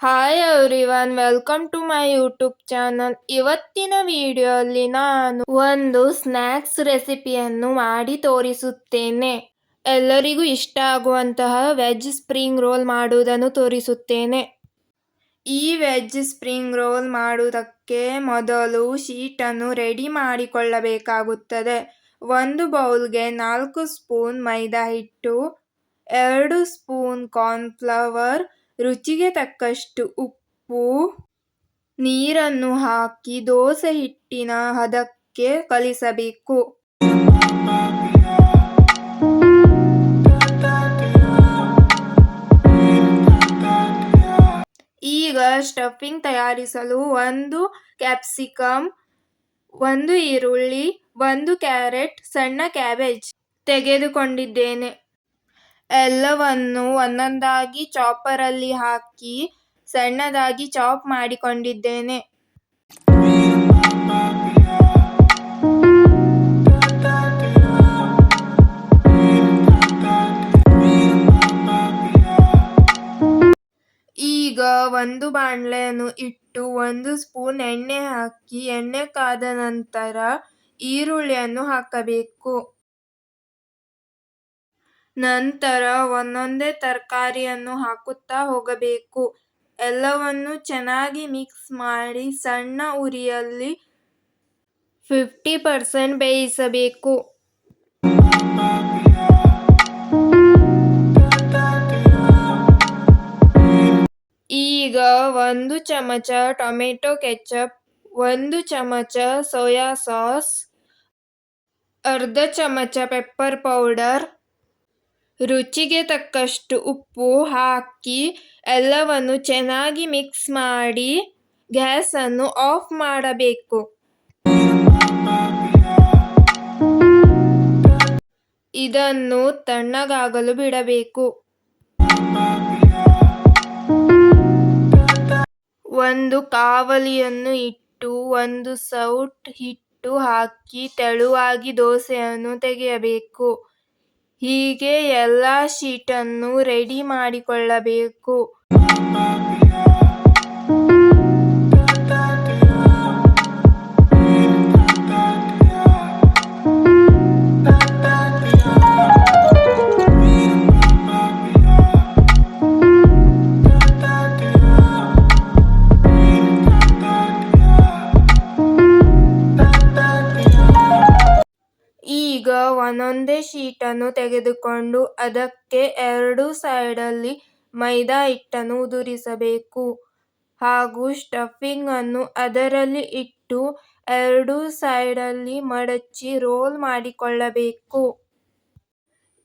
Hi everyone, welcome to my YouTube channel. ಇವತ್ತಿನ ವಿಡಿಯೋಲಿ ನಾನು ಒಂದು ಸ್ನ್ಯಾಕ್ಸ್ ರೆಸಿಪಿಯನ್ನು ಮಾಡಿ ತೋರಿಸುತ್ತೇನೆ. ಎಲ್ಲರಿಗೂ ಇಷ್ಟ ಆಗುವಂತಹ ವೆಜ್ ಸ್ಪ್ರಿಂಗ್ ರೋಲ್ ಮಾಡುವುದನ್ನು ತೋರಿಸುತ್ತೇನೆ. ಈ ವೆಜ್ ಸ್ಪ್ರಿಂಗ್ ರೋಲ್ ಮಾಡುವುದಕ್ಕೆ ಮೊದಲು ಶೀಟನ್ನು ರೆಡಿ ಮಾಡಿಕೊಳ್ಳಬೇಕಾಗುತ್ತದೆ. ಒಂದು ಬೌಲ್ಗೆ 4 ಸ್ಪೂನ್ ಮೈದಾ ಹಿಟ್ಟು, 2 ಸ್ಪೂನ್ ಕಾರ್ನ್ಫ್ಲವರ್, ರುಚಿಗೆ ತಕ್ಕಷ್ಟು ಉಪ್ಪು, ನೀರನ್ನು ಹಾಕಿ ದೋಸೆ ಹಿಟ್ಟಿನ ಹದಕ್ಕೆ ಕಲಿಸಬೇಕು. ಈಗ ಸ್ಟಫಿಂಗ್ ತಯಾರಿಸಲು 1 ಕ್ಯಾಪ್ಸಿಕಮ್, 1 ಈರುಳ್ಳಿ, 1 ಕ್ಯಾರೆಟ್, ಸಣ್ಣ ಕ್ಯಾಬೇಜ್ ತೆಗೆದುಕೊಂಡಿದ್ದೇನೆ. ಎಲ್ಲವನ್ನು ಒಂದೊಂದಾಗಿ ಚಾಪರಲ್ಲಿ ಹಾಕಿ ಸಣ್ಣದಾಗಿ ಚಾಪ್ ಮಾಡಿಕೊಂಡಿದ್ದೇನೆ. ಈಗ ಒಂದು ಬಾಣಲೆಯನ್ನು ಇಟ್ಟು 1 ಸ್ಪೂನ್ ಎಣ್ಣೆ ಹಾಕಿ ಎಣ್ಣೆ ಕಾದ ನಂತರ ಈರುಳ್ಳಿಯನ್ನು ಹಾಕಬೇಕು. ನಂತರ ಒಂದೊಂದೇ ತರಕಾರಿಯನ್ನು ಹಾಕುತ್ತಾ ಹೋಗಬೇಕು. ಎಲ್ಲವನ್ನು ಚೆನ್ನಾಗಿ ಮಿಕ್ಸ್ ಮಾಡಿ ಸಣ್ಣ ಉರಿಯಲ್ಲಿ 50% ಬೇಯಿಸಬೇಕು. ಈಗ 1 ಚಮಚ ಟೊಮೆಟೊ ಕೆಚಪ್, 1 ಚಮಚ ಸೋಯಾ ಸಾಸ್, ಅರ್ಧ ಚಮಚ ಪೆಪ್ಪರ್ ಪೌಡರ್, ರುಚಿಗೆ ತಕ್ಕಷ್ಟು ಉಪ್ಪು ಹಾಕಿ ಎಲ್ಲವನ್ನು ಚೆನ್ನಾಗಿ ಮಿಕ್ಸ್ ಮಾಡಿ ಗ್ಯಾಸನ್ನು ಆಫ್ ಮಾಡಬೇಕು. ಇದನ್ನು ತಣ್ಣಗಾಗಲು ಬಿಡಬೇಕು. 1 ಕಾವಲಿಯನ್ನು ಇಟ್ಟು 1 ಸೌಟ್ ಹಿಟ್ಟು ಹಾಕಿ ತೆಳುವಾಗಿ ದೋಸೆಯನ್ನು ತೆಗೆಯಬೇಕು. ಹೀಗೆ ಎಲ್ಲ ಶೀಟನ್ನು ರೆಡಿ ಮಾಡಿಕೊಳ್ಳಬೇಕು. ಈಗ ಒಂದೊಂದೇ ಶೀಟನ್ನು ತೆಗೆದುಕೊಂಡು ಅದಕ್ಕೆ 2 ಸೈಡಲ್ಲಿ ಮೈದಾ ಹಿಟ್ಟನ್ನು ಉದುರಿಸಬೇಕು ಹಾಗೂ ಸ್ಟಫಿಂಗ್ ಅನ್ನು ಅದರಲ್ಲಿ ಇಟ್ಟು 2 ಸೈಡಲ್ಲಿ ಮಡಚಿ ರೋಲ್ ಮಾಡಿಕೊಳ್ಳಬೇಕು.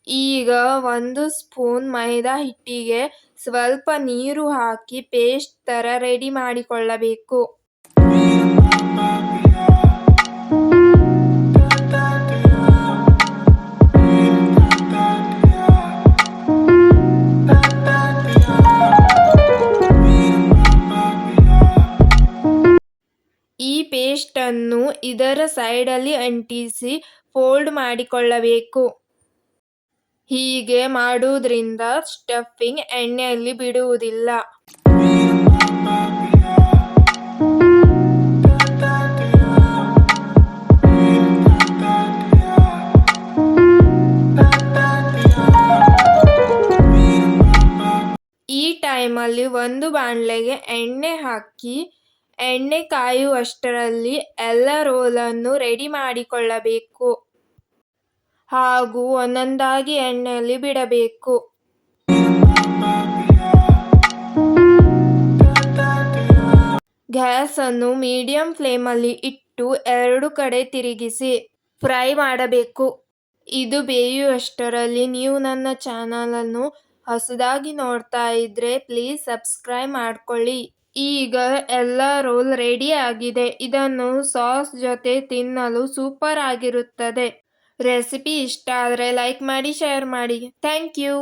ಈಗ 1 ಸ್ಪೂನ್ ಮೈದಾ ಹಿಟ್ಟಿಗೆ ಸ್ವಲ್ಪ ನೀರು ಹಾಕಿ ಪೇಸ್ಟ್ ತರ ರೆಡಿ ಮಾಡಿಕೊಳ್ಳಬೇಕು. ಈ ಪೇಸ್ಟ್ ಅನ್ನು ಇದರ ಸೈಡಲ್ಲಿ ಅಂಟಿಸಿ ಫೋಲ್ಡ್ ಮಾಡಿಕೊಳ್ಳಬೇಕು. ಹೀಗೆ ಮಾಡುವುದರಿಂದ ಸ್ಟಫಿಂಗ್ ಎಣ್ಣೆಯಲ್ಲಿ ಬಿಡುವುದಿಲ್ಲ. ಈ ಟೈಮಲ್ಲಿ ಒಂದು ಬಾಣಲೆಗೆ ಎಣ್ಣೆ ಹಾಕಿ ಎಣ್ಣೆ ಕಾಯುವಷ್ಟರಲ್ಲಿ ಎಲ್ಲ ರೋಲನ್ನು ರೆಡಿ ಮಾಡಿಕೊಳ್ಳಬೇಕು ಹಾಗೂ ಒಂದೊಂದಾಗಿ ಎಣ್ಣೆಯಲ್ಲಿ ಬಿಡಬೇಕು. ಗ್ಯಾಸನ್ನು ಮೀಡಿಯಂ ಫ್ಲೇಮಲ್ಲಿ ಇಟ್ಟು 2 ಕಡೆ ತಿರುಗಿಸಿ ಫ್ರೈ ಮಾಡಬೇಕು. ಇದು ಬೇಯುವಷ್ಟರಲ್ಲಿ ನೀವು ನನ್ನ ಚಾನಲನ್ನು ಹೊಸದಾಗಿ ನೋಡ್ತಾ ಇದ್ರೆ ಪ್ಲೀಸ್ ಸಬ್ಸ್ಕ್ರೈಬ್ ಮಾಡ್ಕೊಳ್ಳಿ. ಈಗ ಎಲ್ಲ ರೋಲ್ ರೆಡಿ ಆಗಿದೆ. ಇದನ್ನು ಸಾಸ್ ಜೊತೆ ತಿನ್ನಲು ಸೂಪರ್ ಆಗಿರುತ್ತದೆ. ರೆಸಿಪಿ ಇಷ್ಟ ಆದರೆ ಲೈಕ್ ಮಾಡಿ, ಶೇರ್ ಮಾಡಿ. Thank you.